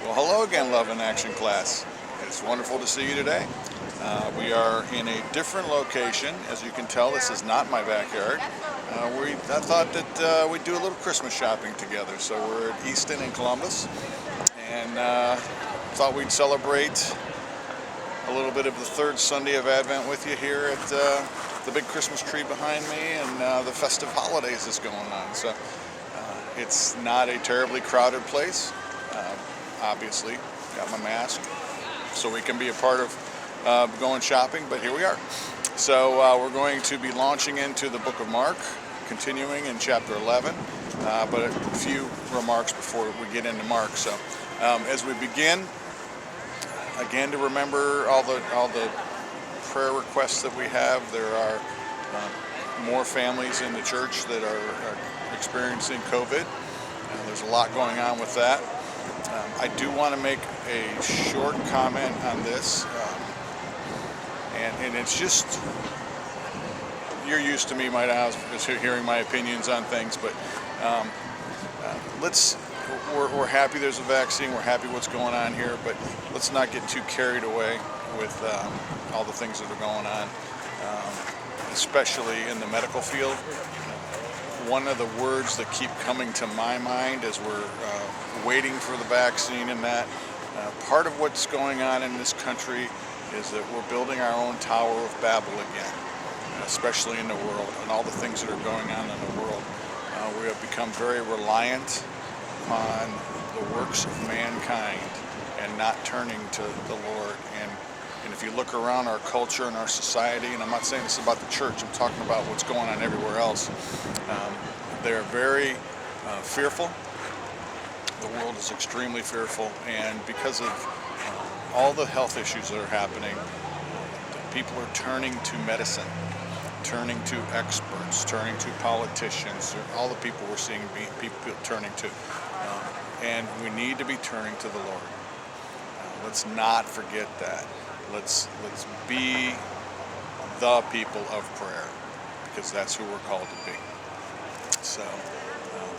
Well, hello again, Love in Action class. It's wonderful to see you today. We are in a different location. As you can tell, this is not my backyard. I thought that we'd do a little Christmas shopping together. So we're at Easton in Columbus, and thought we'd celebrate a little bit of the third Sunday of Advent with you here at the big Christmas tree behind me, and the festive holidays is going on. So it's not a terribly crowded place. Obviously, got my mask so we can be a part of going shopping, but here we are. So we're going to be launching into the book of Mark, continuing in chapter 11, but a few remarks before we get into Mark. So as we begin, again, to remember all the prayer requests that we have. There are more families in the church that are experiencing COVID. There's a lot going on with that. I do want to make a short comment on this, and it's just, you're used to me, my house, hearing my opinions on things, but we're happy there's a vaccine, we're happy what's going on here, but let's not get too carried away with all the things that are going on, especially in the medical field. One of the words that keep coming to my mind as we're waiting for the vaccine and that, part of what's going on in this country is that we're building our own Tower of Babel again, especially in the world, and all the things that are going on in the world. We have become very reliant on the works of mankind and not turning to the Lord. And if you look around our culture and our society, and I'm not saying this about the church, I'm talking about what's going on everywhere else, they're very fearful. The world is extremely fearful, and because of all the health issues that are happening, people are turning to medicine, turning to experts, turning to politicians, all the people we're seeing people turning to. And we need to be turning to the Lord. Let's not forget that. Let's be the people of prayer, because that's who we're called to be. So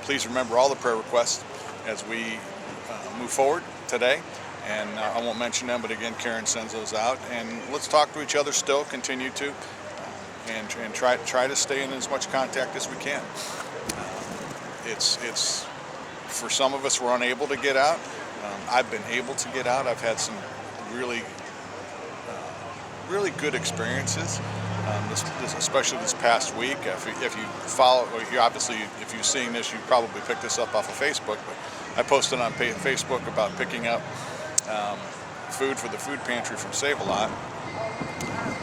please remember all the prayer requests as we move forward today. And I won't mention them, but again, Karen sends those out. And let's talk to each other still, continue to, and try to stay in as much contact as we can. It's for some of us, we're unable to get out. I've been able to get out. I've had some really good experiences, especially this past week. If you follow, if you've seen this, you probably picked this up off of Facebook, but I posted on Facebook about picking up food for the food pantry from Save-A-Lot.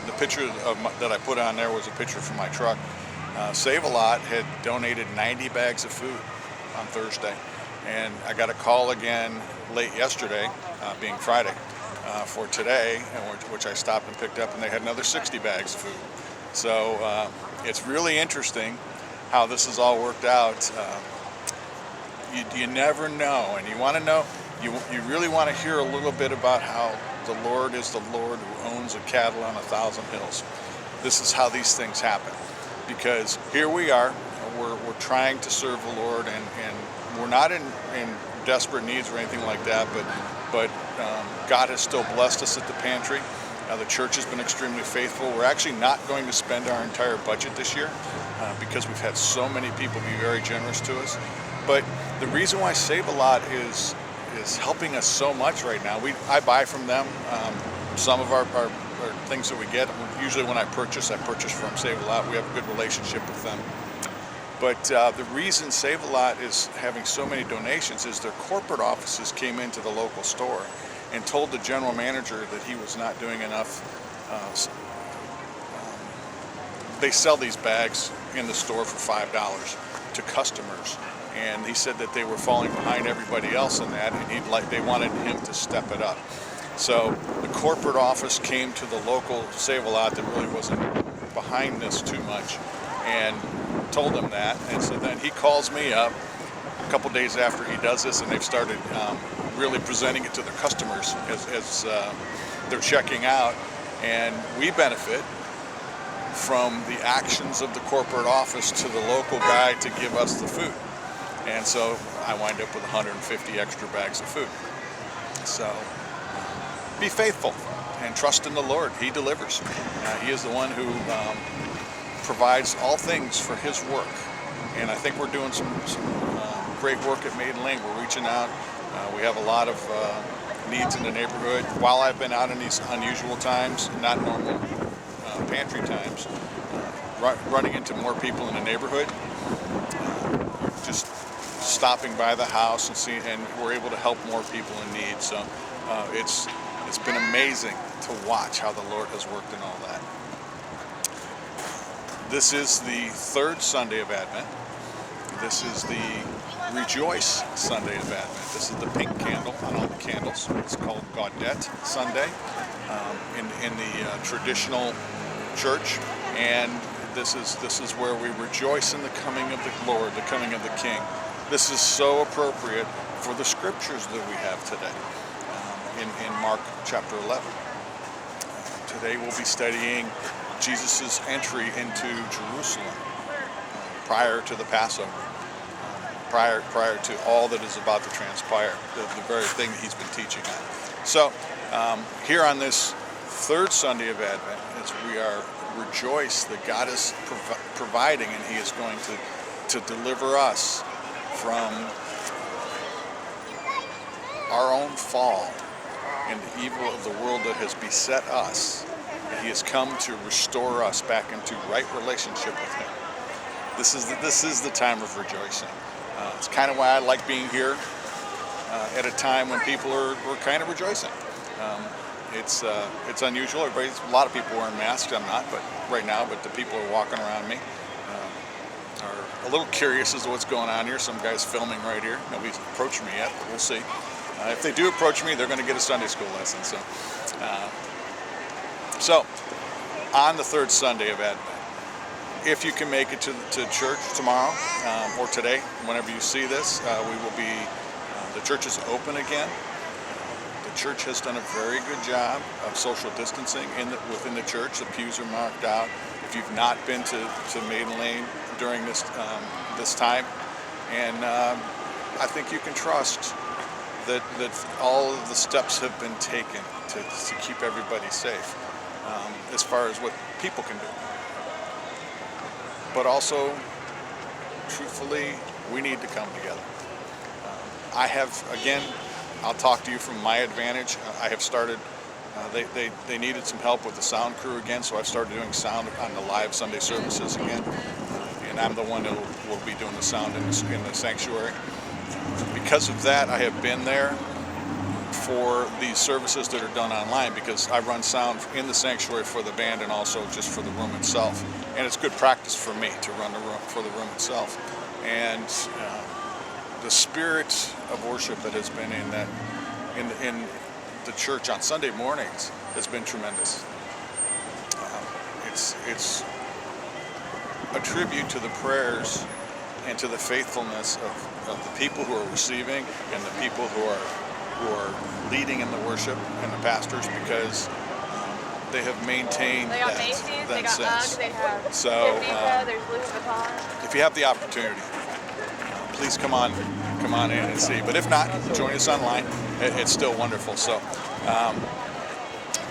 The picture that I put on there was a picture from my truck. Save-A-Lot had donated 90 bags of food on Thursday, and I got a call again late yesterday, being Friday, for today, which I stopped and picked up, and they had another 60 bags of food. So it's really interesting how this has all worked out. You never know, and you want to know, you really want to hear a little bit about how the Lord is the Lord who owns a cattle on 1,000 hills. This is how these things happen, because here we are, we're trying to serve the Lord, and we're not in desperate needs or anything like that, but God has still blessed us at the pantry. The church has been extremely faithful. We're actually not going to spend our entire budget this year because we've had so many people be very generous to us. But the reason why Save-A-Lot is helping us so much right now, I buy from them. Some of our things that we get, usually when I purchase from Save-A-Lot. We have a good relationship with them. But the reason Save-A-Lot is having so many donations is their corporate offices came into the local store and told the general manager that he was not doing enough. They sell these bags in the store for $5 to customers, and he said that they were falling behind everybody else in that, and they wanted him to step it up. So the corporate office came to the local Save-A-Lot that really wasn't behind this too much, and told him that. And so then he calls me up a couple days after he does this, and they've started really presenting it to their customers as they're checking out, and we benefit from the actions of the corporate office to the local guy to give us the food. And so I wind up with 150 extra bags of food. So be faithful and trust in the Lord. He delivers. He is the one who provides all things for his work. And I think we're doing some great work at Maiden Lane. We're reaching out. We have a lot of needs in the neighborhood. While I've been out in these unusual times, not normal pantry times, running into more people in the neighborhood, just stopping by the house and we're able to help more people in need. So it's been amazing to watch how the Lord has worked in all that. This is the third Sunday of Advent. This is the Rejoice Sunday of Advent. This is the pink candle on all the candles. It's called Gaudete Sunday in the traditional church, and this is where we rejoice in the coming of the Lord, the coming of the King. This is so appropriate for the scriptures that we have today in Mark chapter 11. Today we'll be studying Jesus' entry into Jerusalem prior to the Passover, prior to all that is about to transpire, the very thing that he's been teaching on. So here on this third Sunday of Advent, as we are rejoice that God is providing, and he is going to deliver us from our own fall and the evil of the world that has beset us. And he has come to restore us back into right relationship with him. This is the time of rejoicing. It's kind of why I like being here at a time when people are kind of rejoicing. It's unusual. A lot of people wearing masks. I'm not, but right now. But the people who are walking around me are a little curious as to what's going on here. Some guy's filming right here. Nobody's approached me yet, but we'll see. If they do approach me, they're going to get a Sunday school lesson. So on the third Sunday of Advent, if you can make it to church tomorrow or today, whenever you see this, we will be. The church is open again. The church has done a very good job of social distancing within the church. The pews are marked out. If you've not been to Maiden Lane during this time, and I think you can trust that all of the steps have been taken to keep everybody safe, as far as what people can do. But also, truthfully, we need to come together. I'll talk to you from my advantage. I have started, they needed some help with the sound crew again, so I've started doing sound on the live Sunday services again. And I'm the one that will be doing the sound in the sanctuary. Because of that, I have been there for these services that are done online, because I run sound in the sanctuary for the band and also just for the room itself. And it's good practice for me to run the room for the room itself. And the spirit of worship that has been in the church on Sunday mornings has been tremendous. It's a tribute to the prayers and to the faithfulness of the people who are receiving and the people who are leading in the worship and the pastors, because they have maintained they got that, Macy's, that they got sense. UGG, they have So there's Louis Vuitton. if you have the opportunity, please come on in and see. But if not, join us online. It's still wonderful. So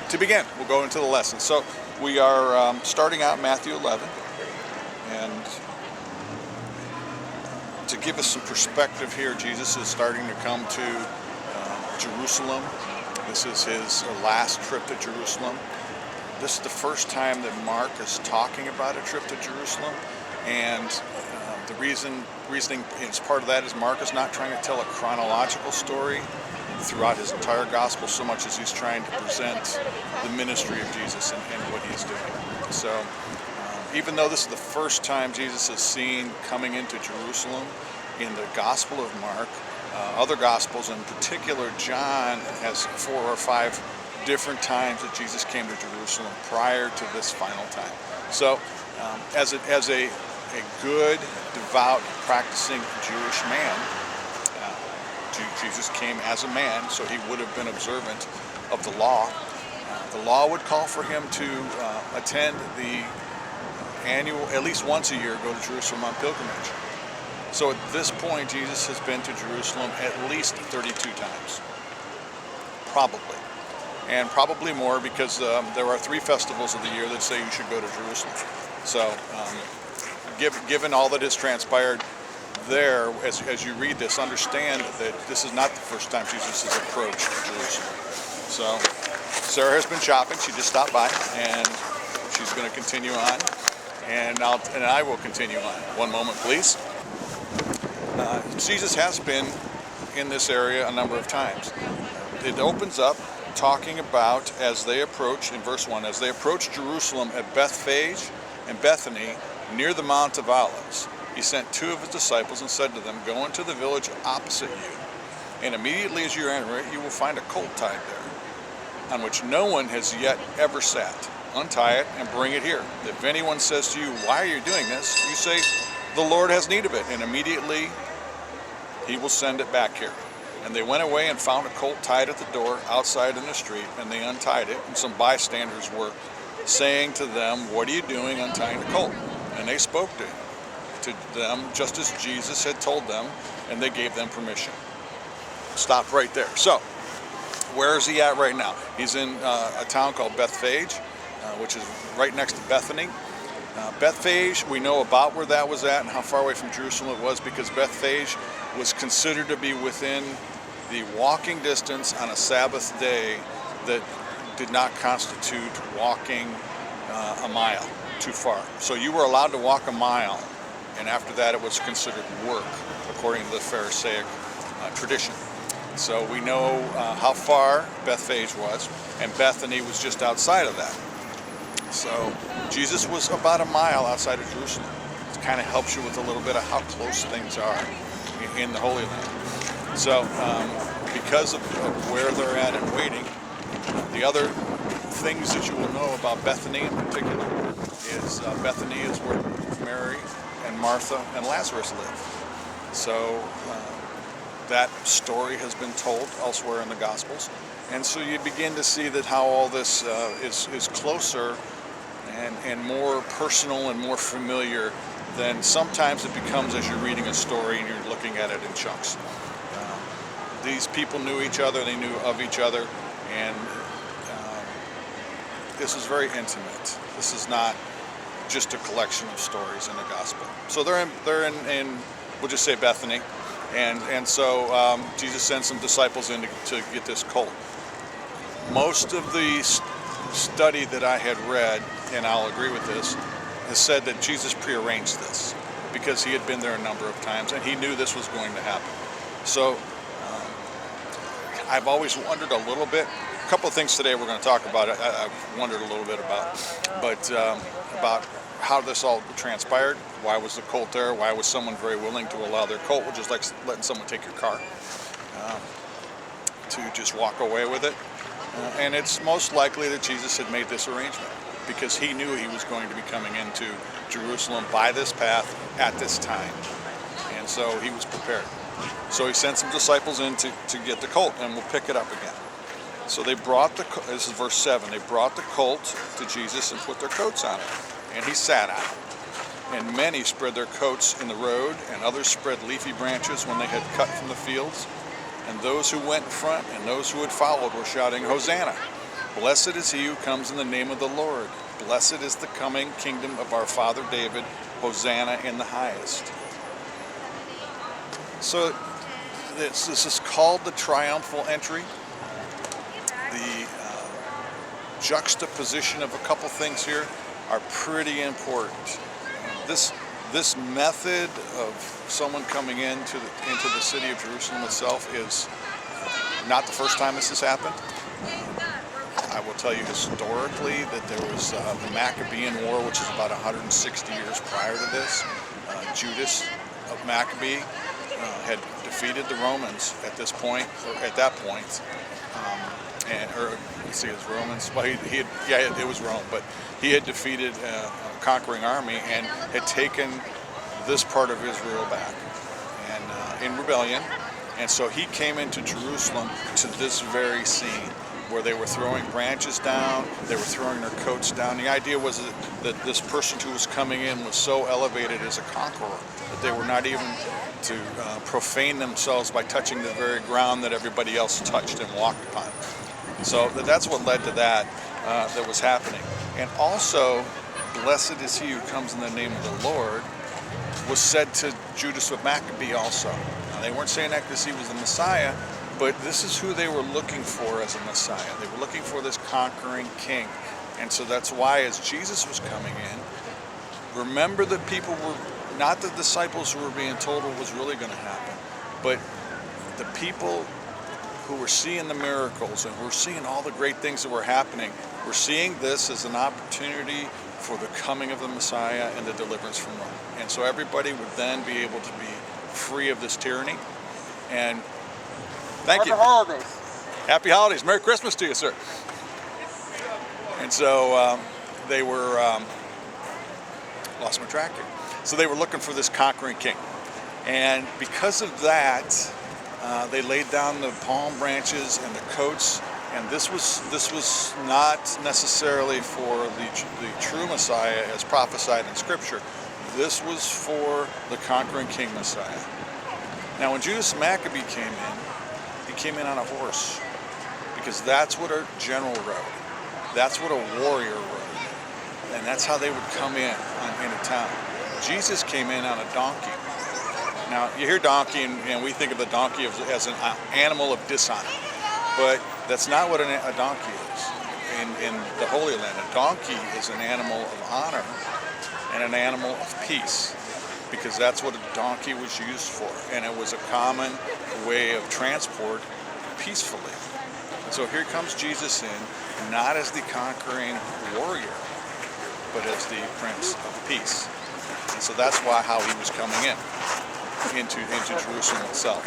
to begin, we'll go into the lesson. So we are starting out Matthew 11, and to give us some perspective here, Jesus is starting to come to Jerusalem. This is his last trip to Jerusalem. This is the first time that Mark is talking about a trip to Jerusalem, and the reasoning as part of that is Mark is not trying to tell a chronological story throughout his entire gospel so much as he's trying to present the ministry of Jesus and what he's doing. So even though this is the first time Jesus is seen coming into Jerusalem in the Gospel of Mark, other Gospels, in particular John, has 4 or 5 different times that Jesus came to Jerusalem prior to this final time. So as a good, devout, practicing Jewish man, Jesus came as a man, so he would have been observant of the law. The law would call for him to attend the annual, at least once a year, go to Jerusalem on pilgrimage. So at this point, Jesus has been to Jerusalem at least 32 times. probably. And probably more because there are 3 festivals of the year that say you should go to Jerusalem. So given all that has transpired there, as you read this, understand that this is not the first time Jesus has approached Jerusalem. So Sarah has been shopping. She just stopped by, and she's going to continue on, and I will continue on. One moment, please. Jesus has been in this area a number of times. It opens up talking about, as they approach, in verse 1, as they approached Jerusalem at Bethphage and Bethany near the Mount of Olives, he sent 2 of his disciples and said to them, "Go into the village opposite you, and immediately as you enter it, you will find a colt tied there, on which no one has yet ever sat. Untie it and bring it here. If anyone says to you, 'Why are you doing this?' you say, 'The Lord has need of it,' and immediately he will send it back here." And they went away and found a colt tied at the door outside in the street, and they untied it. And some bystanders were saying to them, "What are you doing untying the colt?" And they spoke to them just as Jesus had told them, and they gave them permission. Stop right there. So, where is he at right now? He's in a town called Bethphage, which is right next to Bethany. Bethphage, we know about where that was at and how far away from Jerusalem it was, because Bethphage was considered to be within the walking distance on a Sabbath day that did not constitute walking a mile too far. So you were allowed to walk a mile, and after that it was considered work, according to the Pharisaic tradition. So we know how far Bethphage was, and Bethany was just outside of that. So Jesus was about a mile outside of Jerusalem. It kind of helps you with a little bit of how close things are in the Holy Land. So because of where they're at and waiting, the other things that you will know about Bethany in particular is Bethany is where Mary and Martha and Lazarus live. So that story has been told elsewhere in the Gospels. And so you begin to see that how all this is closer and more personal and more familiar than sometimes it becomes as you're reading a story and you're looking at it in chunks. These people knew each other, they knew of each other, and this is very intimate. This is not just a collection of stories in the gospel. So they're in we'll just say Bethany, and so Jesus sends some disciples in to get this colt. Most of the study that I had read, and I'll agree with this, has said that Jesus prearranged this because he had been there a number of times and he knew this was going to happen. So I've always wondered a little bit. A couple of things today we're going to talk about. I've wondered a little bit about, but about how this all transpired. Why was the colt there? Why was someone very willing to allow their colt, which is like letting someone take your car, to just walk away with it? And it's most likely that Jesus had made this arrangement because he knew he was going to be coming into Jerusalem by this path at this time. And so he was prepared. So he sent some disciples in to get the colt, and we'll pick it up again. So they brought this is verse 7, they brought the colt to Jesus and put their coats on it, and he sat on it. And many spread their coats in the road, and others spread leafy branches when they had cut from the fields. And those who went in front and those who had followed were shouting, "Hosanna! Blessed is he who comes in the name of the Lord. Blessed is the coming kingdom of our father David. Hosanna in the highest." So this is called the triumphal entry. The juxtaposition of a couple things here are pretty important. This method of someone coming into the city of Jerusalem itself is not the first time this has happened. I will tell you historically that there was the Maccabean War, which is about 160 years prior to this. Judas of Maccabee had defeated the Romans at this point, or at that point, let's see, it was Romans. Well, it was Rome, but he had defeated a conquering army and had taken this part of Israel back, and in rebellion. And so he came into Jerusalem to this very scene. where they were throwing branches down, they were throwing their coats down. The idea was that this person who was coming in was so elevated as a conqueror that they were not even to profane themselves by touching the very ground that everybody else touched and walked upon. So that's what led to that was happening. And also, blessed is he who comes in the name of the Lord, was said to Judas of Maccabee also. Now, they weren't saying that because he was the Messiah, but this is who they were looking for as a Messiah. They were looking for this conquering king. And so that's why as Jesus was coming in, remember that people were, not the disciples who were being told what was really going to happen, but the people who were seeing the miracles and were seeing all the great things that were happening, were seeing this as an opportunity for the coming of the Messiah and the deliverance from Rome. And so everybody would then be able to be free of this tyranny. And thank you. Happy holidays. Happy holidays. Merry Christmas to you, sir. And so they were, lost my track here. So they were looking for this conquering king. And because of that, they laid down the palm branches and the coats. And this was not necessarily for the true Messiah as prophesied in Scripture. This was for the conquering king Messiah. Now when Judas Maccabee came in, he came in on a horse, because that's what a general rode. That's what a warrior rode. And that's how they would come into town. Jesus came in on a donkey. Now you hear donkey and we think of the donkey as an animal of dishonor. But that's not what a donkey is in the Holy Land. A donkey is an animal of honor and an animal of peace, because that's what a donkey was used for. And it was a common way of transport peacefully. And so here comes Jesus in, not as the conquering warrior, but as the Prince of Peace. And so that's how he was coming into Jerusalem itself.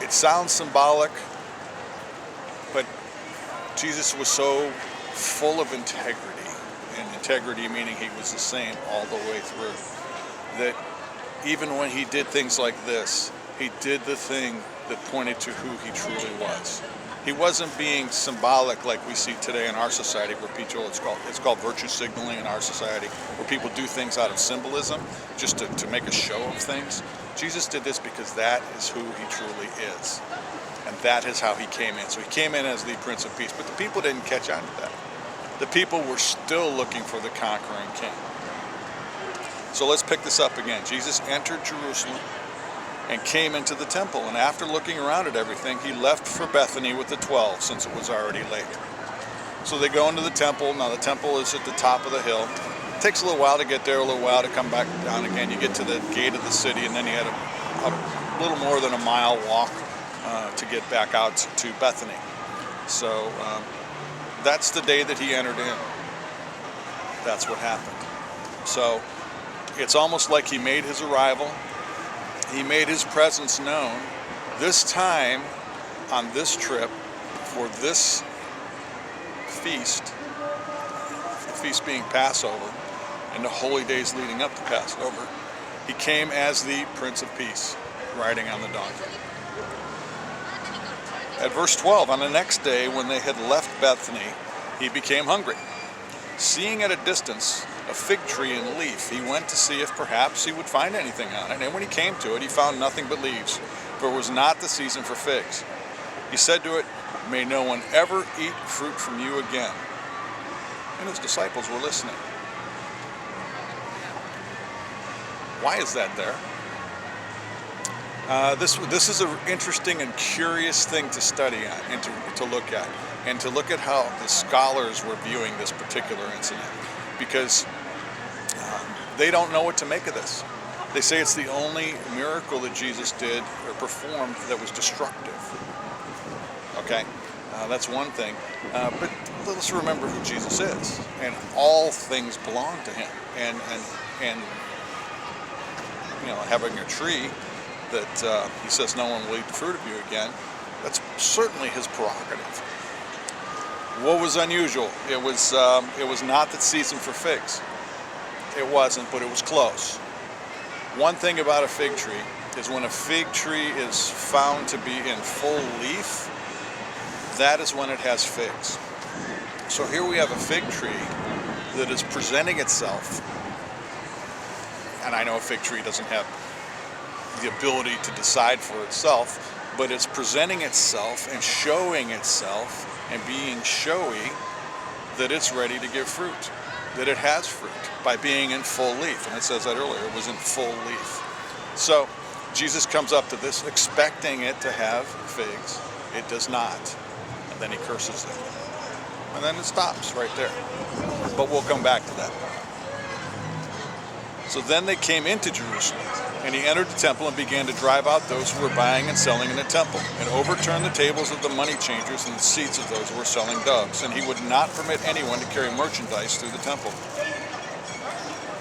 It sounds symbolic, but Jesus was so full of integrity, and integrity meaning he was the same all the way through, that even when he did things like this, he did the thing that pointed to who he truly was. He wasn't being symbolic like we see today in our society, where people, it's called virtue signaling in our society, where people do things out of symbolism just to make a show of things. Jesus did this because that is who he truly is. And that is how he came in. So he came in as the Prince of Peace, but the people didn't catch on to that. The people were still looking for the conquering king. So let's pick this up again. Jesus entered Jerusalem and came into the temple. And after looking around at everything, he left for Bethany with the 12, since it was already late. So they go into the temple. Now the temple is at the top of the hill. It takes a little while to get there, a little while to come back down again. You get to the gate of the city, and then you had a little more than a mile walk to get back out to Bethany. So that's the day that he entered in. That's what happened. So it's almost like he made his arrival. He made his presence known, this time on this trip for this feast, the feast being Passover, and the holy days leading up to Passover. He came as the Prince of Peace, riding on the donkey. At verse 12, on the next day when they had left Bethany, he became hungry. Seeing at a distance a fig tree in leaf, he went to see if perhaps he would find anything on it. And when he came to it, he found nothing but leaves, for it was not the season for figs. He said to it, "May no one ever eat fruit from you again." And his disciples were listening. Why is that there? This is an interesting and curious thing to study on and to look at, and to look at how the scholars were viewing this particular incident, because they don't know what to make of this. They say it's the only miracle that Jesus did or performed that was destructive. Okay, that's one thing. But let's remember who Jesus is, and all things belong to him. And having a tree that he says no one will eat the fruit of you again, that's certainly his prerogative. What was unusual? It was not the season for figs. It wasn't, but it was close. One thing about a fig tree is when a fig tree is found to be in full leaf, that is when it has figs. So here we have a fig tree that is presenting itself, and I know a fig tree doesn't have the ability to decide for itself, but it's presenting itself and showing itself and being showy that it's ready to give fruit, that it has fruit by being in full leaf. And it says that earlier, it was in full leaf. So Jesus comes up to this expecting it to have figs. It does not. And then he curses it. And then it stops right there. But we'll come back to that. So then they came into Jerusalem, and he entered the temple and began to drive out those who were buying and selling in the temple, and overturned the tables of the money changers and the seats of those who were selling doves. And he would not permit anyone to carry merchandise through the temple.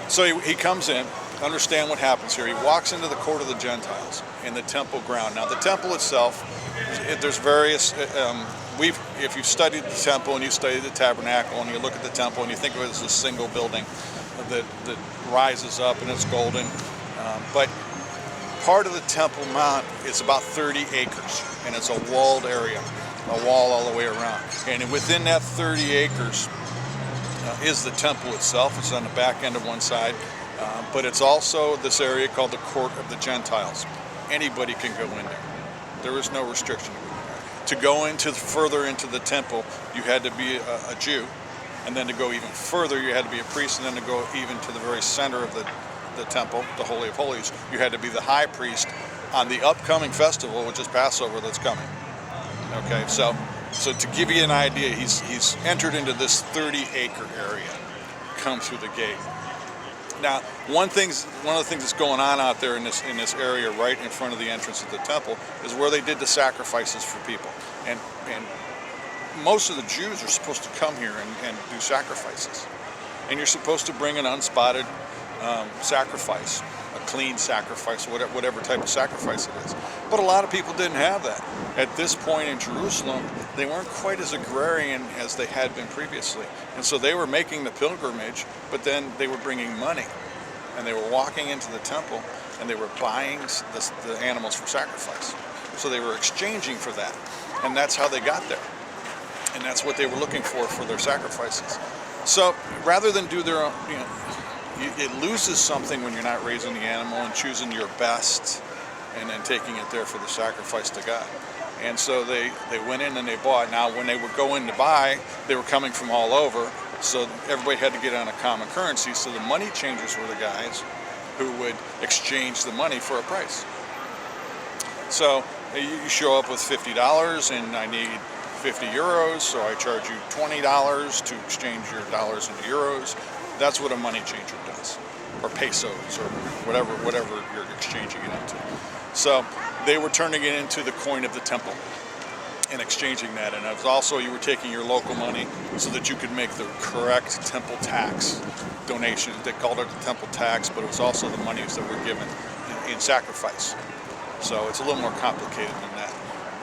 So he comes in. Understand what happens here. He walks into the court of the Gentiles in the temple ground. Now the temple itself, there's various, if you've studied the temple and you studied the tabernacle and you look at the temple and you think of it as a single building that rises up and it's golden, but part of the Temple Mount is about 30 acres and it's a walled area, a wall all the way around. And within that 30 acres is the temple itself. It's on the back end of one side. But it's also this area called the Court of the Gentiles. Anybody can go in there. There is no restriction to go into further into the temple. You had to be a Jew, and then to go even further, you had to be a priest, and then to go even to the very center of the temple, the Holy of Holies, you had to be the high priest on the upcoming festival, which is Passover, that's coming. Okay, so to give you an idea, he's entered into this 30-acre area, come through the gate. Now, one of the things that's going on out there in this area, right in front of the entrance of the temple, is where they did the sacrifices for people. And most of the Jews are supposed to come here and do sacrifices. And you're supposed to bring an unspotted sacrifice, a clean sacrifice, whatever type of sacrifice it is. But a lot of people didn't have that. At this point in Jerusalem, they weren't quite as agrarian as they had been previously. And so they were making the pilgrimage, but then they were bringing money. And they were walking into the temple, and they were buying the animals for sacrifice. So they were exchanging for that. And that's how they got there. And that's what they were looking for their sacrifices. So rather than do their own, it loses something when you're not raising the animal and choosing your best and then taking it there for the sacrifice to God. And so they went in and they bought. Now, when they would go in to buy, they were coming from all over, so everybody had to get on a common currency. So the money changers were the guys who would exchange the money for a price. So you show up with $50 and I need 50 euros, so I charge you $20 to exchange your dollars into euros. That's what a money changer does, or pesos, or whatever you're exchanging it into. So they were turning it into the coin of the temple and exchanging that. And it was also, you were taking your local money so that you could make the correct temple tax donation. They called it the temple tax, but it was also the monies that were given in sacrifice. So it's a little more complicated than that.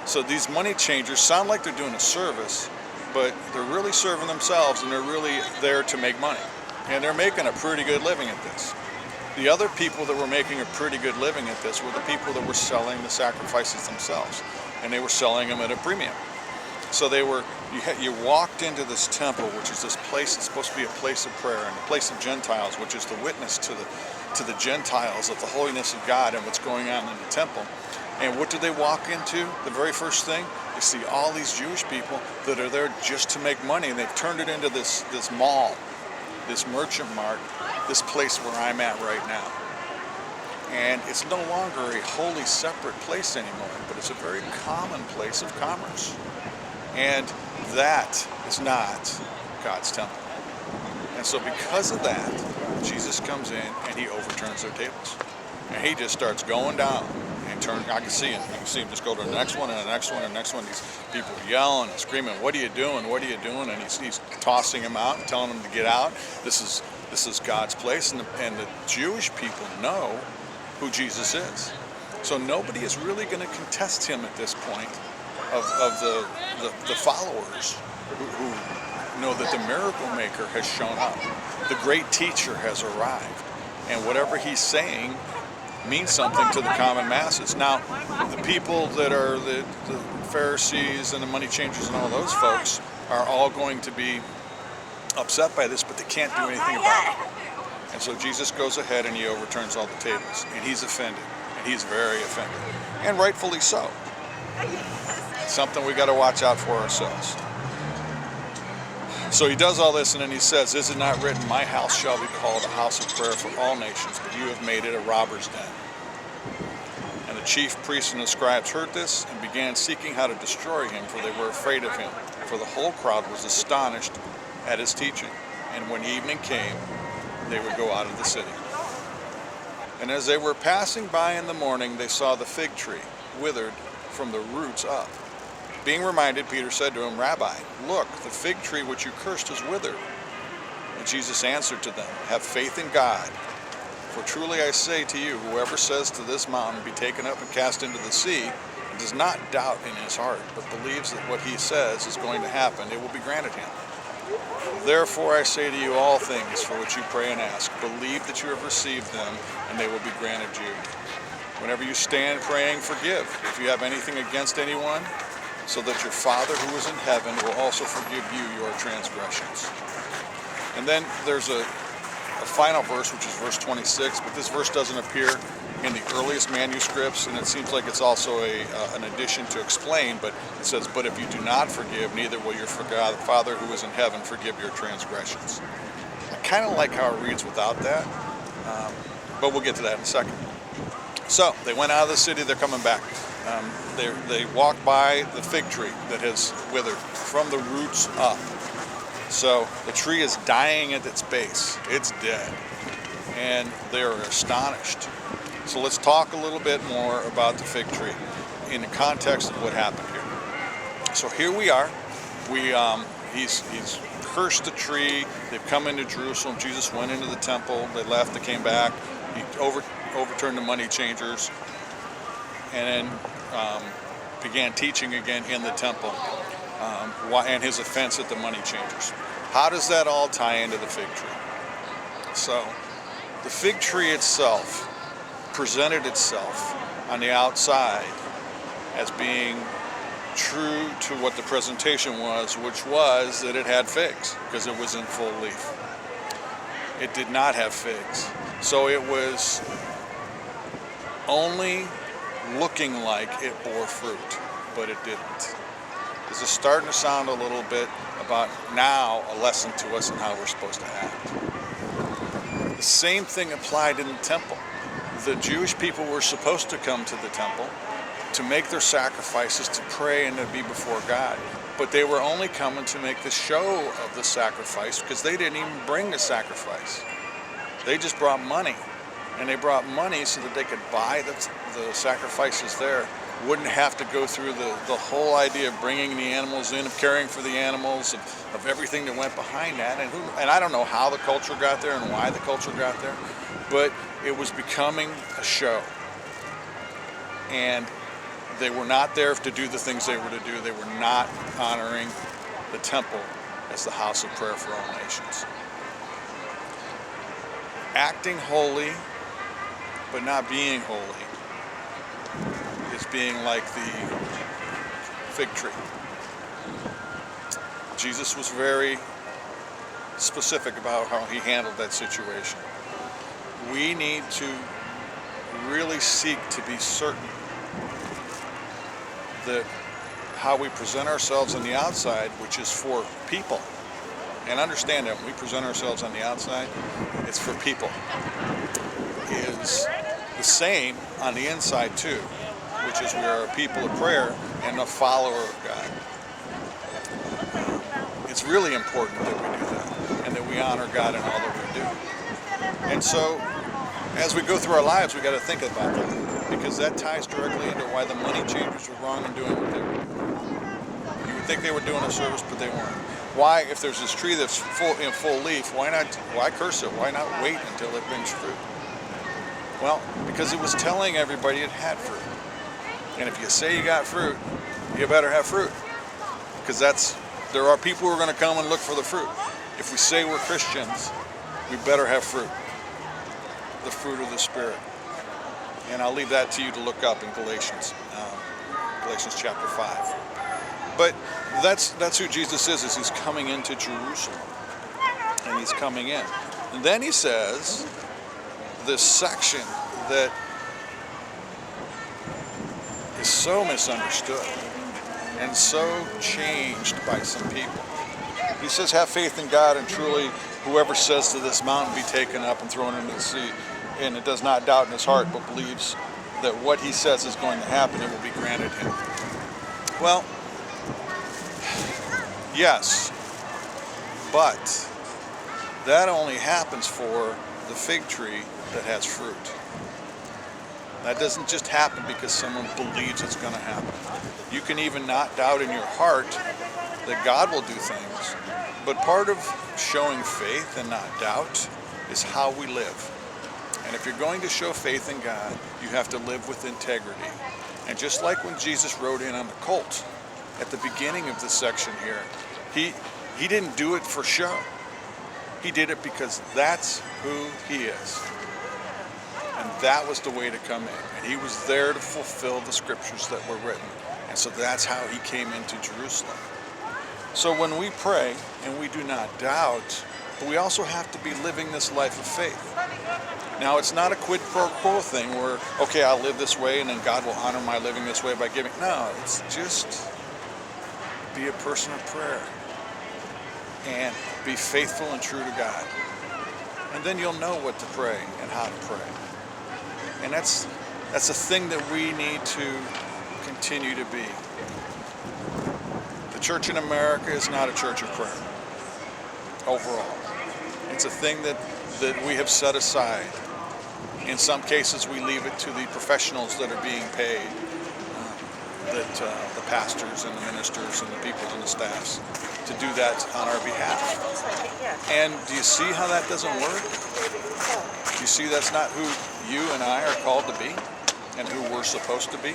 So these money changers sound like they're doing a service, but they're really serving themselves, and they're really there to make money. And they're making a pretty good living at this. The other people that were making a pretty good living at this were the people that were selling the sacrifices themselves, and they were selling them at a premium. So you walked into this temple, which is this place that's supposed to be a place of prayer and a place of Gentiles, which is the witness to the Gentiles of the holiness of God and what's going on in the temple. And what do they walk into? The very first thing, you see all these Jewish people that are there just to make money, and they've turned it into this mall, this merchant mart, this place where I'm at right now. And it's no longer a wholly separate place anymore, but it's a very common place of commerce. And that is not God's temple. And so because of that, Jesus comes in and he overturns their tables. And he just starts going down and turning. I can see him. You can see him just go to the next one and the next one and the next one. These people yelling and screaming, "What are you doing? What are you doing?" And he's tossing them out and telling them to get out. This is God's place. And the Jewish people know who Jesus is. So nobody is really going to contest him at this point of the followers who know that the miracle maker has shown up. The great teacher has arrived. And whatever he's saying mean something to the common masses. Now, the people that are the Pharisees and the money changers and all those folks are all going to be upset by this, but they can't do anything about it. And so Jesus goes ahead and he overturns all the tables, and he's offended, and he's very offended, and rightfully so. Something we got to watch out for ourselves. So he does all this, and then he says, "Is it not written, my house shall be called a house of prayer for all nations, but you have made it a robber's den?" And the chief priests and the scribes heard this and began seeking how to destroy him, for they were afraid of him. For the whole crowd was astonished at his teaching. And when evening came, they would go out of the city. And as they were passing by in the morning, they saw the fig tree withered from the roots up. Being reminded, Peter said to him, "Rabbi, look, the fig tree which you cursed is withered." And Jesus answered to them, "Have faith in God. For truly I say to you, whoever says to this mountain, be taken up and cast into the sea, and does not doubt in his heart, but believes that what he says is going to happen, it will be granted him. Therefore I say to you all things for which you pray and ask, believe that you have received them, and they will be granted you. Whenever you stand praying, forgive if you have anything against anyone, so that your Father who is in heaven will also forgive you your transgressions." And then there's a final verse, which is verse 26, but this verse doesn't appear in the earliest manuscripts, and it seems like it's also an addition to explain, but it says, "But if you do not forgive, neither will your Father who is in heaven forgive your transgressions." I kind of like how it reads without that, but we'll get to that in a second. So they went out of the city, they're coming back. They walked by the fig tree that has withered from the roots up. So the tree is dying at its base. It's dead. And they are astonished. So let's talk a little bit more about the fig tree in the context of what happened here. So here we are. He's cursed the tree. They've come into Jerusalem. Jesus went into the temple. They left. They came back. He overturned the money changers, and then began teaching again in the temple, and his offense at the money changers. How does that all tie into the fig tree? So the fig tree itself presented itself on the outside as being true to what the presentation was, which was that it had figs because it was in full leaf. It did not have figs. So it was only looking like it bore fruit, but it didn't. This is starting to sound a little bit about now a lesson to us in how we're supposed to act. The same thing applied in the temple. The Jewish people were supposed to come to the temple to make their sacrifices, to pray and to be before God. But they were only coming to make the show of the sacrifice because they didn't even bring the sacrifice. They just brought money. And they brought money so that they could buy the sacrifices there. Wouldn't have to go through the whole idea of bringing the animals in, of caring for the animals, of everything that went behind that. And I don't know how the culture got there and why the culture got there, but it was becoming a show. And they were not there to do the things they were to do. They were not honoring the temple as the house of prayer for all nations. Acting holy, but not being holy, is being like the fig tree. Jesus was very specific about how he handled that situation. We need to really seek to be certain that how we present ourselves on the outside, which is for people, and understand that when we present ourselves on the outside, it's for people, is the same on the inside too, which is we are a people of prayer and a follower of God. It's really important that we do that and that we honor God in all that we do. And so as we go through our lives, we got to think about that, because that ties directly into why the money changers were wrong in doing what they were doing. You would think they were doing a service, but they weren't. Why, if there's this tree that's in full leaf, why curse it? Why not wait until it brings fruit? Well, because it was telling everybody it had fruit. And if you say you got fruit, you better have fruit. Because there are people who are going to come and look for the fruit. If we say we're Christians, we better have fruit. The fruit of the Spirit. And I'll leave that to you to look up in Galatians, Galatians chapter 5. But that's who Jesus is he's coming into Jerusalem. And he's coming in. And then he says, this section that is so misunderstood and so changed by some people. He says, have faith in God, and truly whoever says to this mountain be taken up and thrown into the sea, and it does not doubt in his heart, but believes that what he says is going to happen, it will be granted him. Well, yes, but that only happens for the fig tree that has fruit. That doesn't just happen because someone believes it's going to happen. You can even not doubt in your heart that God will do things, but part of showing faith and not doubt is how we live. And if you're going to show faith in God, you have to live with integrity. And just like when Jesus rode in on the colt at the beginning of this section here, he didn't do it for show. He did it because that's who he is. And that was the way to come in. And he was there to fulfill the scriptures that were written. And so that's how he came into Jerusalem. So when we pray and we do not doubt, but we also have to be living this life of faith. Now, it's not a quid pro quo thing where, okay, I'll live this way and then God will honor my living this way by giving. No, it's just be a person of prayer and be faithful and true to God. And then you'll know what to pray and how to pray. And that's a thing that we need to continue to be. The church in America is not a church of prayer overall. It's a thing that we have set aside. In some cases, we leave it to the professionals that are being paid, the pastors and the ministers and the people and the staffs, to do that on our behalf. And do you see how that doesn't work? Do you see that's not who you and I are called to be and who we're supposed to be?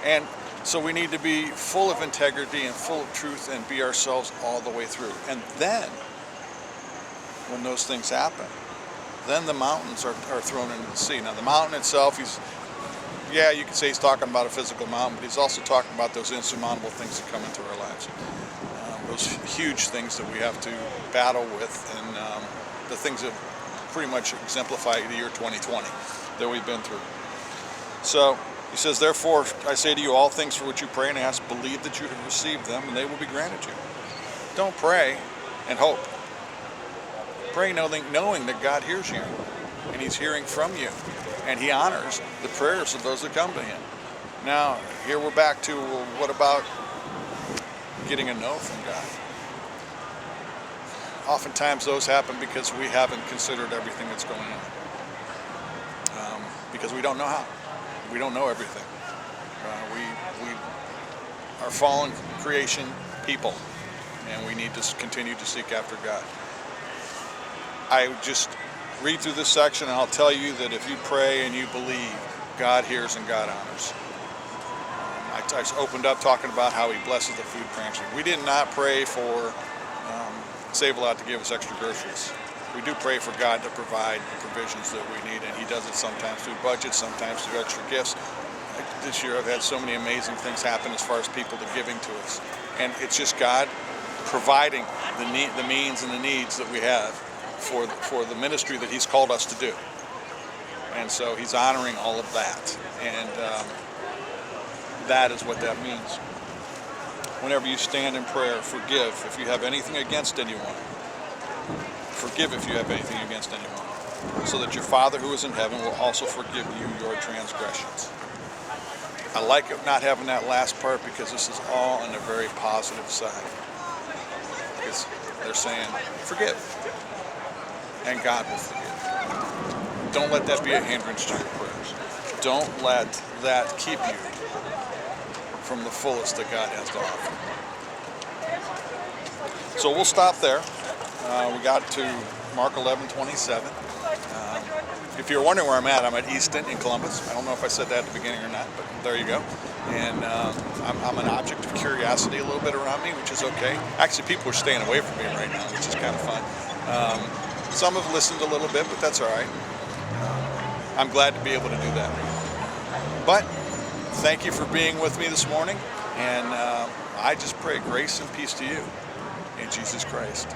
And so we need to be full of integrity and full of truth and be ourselves all the way through. And then, when those things happen, then the mountains are thrown into the sea. Now, the mountain itself, you could say he's talking about a physical mountain, but he's also talking about those insurmountable things that come into our lives. Those huge things that we have to battle with, and the things that pretty much exemplify the year 2020 that we've been through. So he says, therefore, I say to you, all things for which you pray and ask, believe that you have received them, and they will be granted you. Don't pray and hope. Pray knowing that God hears you, and he's hearing from you, and he honors the prayers of those that come to him. Now, here we're back to, well, what about getting a no from God? Oftentimes those happen because we haven't considered everything that's going on. Because we don't know how. We don't know everything. We are fallen creation people, and we need to continue to seek after God. I just read through this section, and I'll tell you that if you pray and you believe, God hears and God honors. I opened up talking about how he blesses the food pantry. We did not pray for Save-A-Lot to give us extra groceries. We do pray for God to provide the provisions that we need, and he does it sometimes through budgets, sometimes through extra gifts. This year I've had so many amazing things happen as far as people to giving to us. And it's just God providing the means and the needs that we have for the ministry that he's called us to do. And so he's honoring all of that. And that is what that means. Whenever you stand in prayer, forgive if you have anything against anyone. Forgive if you have anything against anyone, so that your Father who is in heaven will also forgive you your transgressions. I like it not having that last part because this is all on the very positive side. Because they're saying, forgive, and God will forgive. Don't let that be a hindrance to your prayers. Don't let that keep you from the fullest that God has to offer. So we'll stop there. We got to Mark 11:27. If you're wondering where I'm at Easton in Columbus. I don't know if I said that at the beginning or not, but there you go. And I'm an object of curiosity a little bit around me, which is okay. Actually, people are staying away from me right now, which is kind of fun. Some have listened a little bit, but that's all right. I'm glad to be able to do that. But thank you for being with me this morning, and I just pray grace and peace to you in Jesus Christ.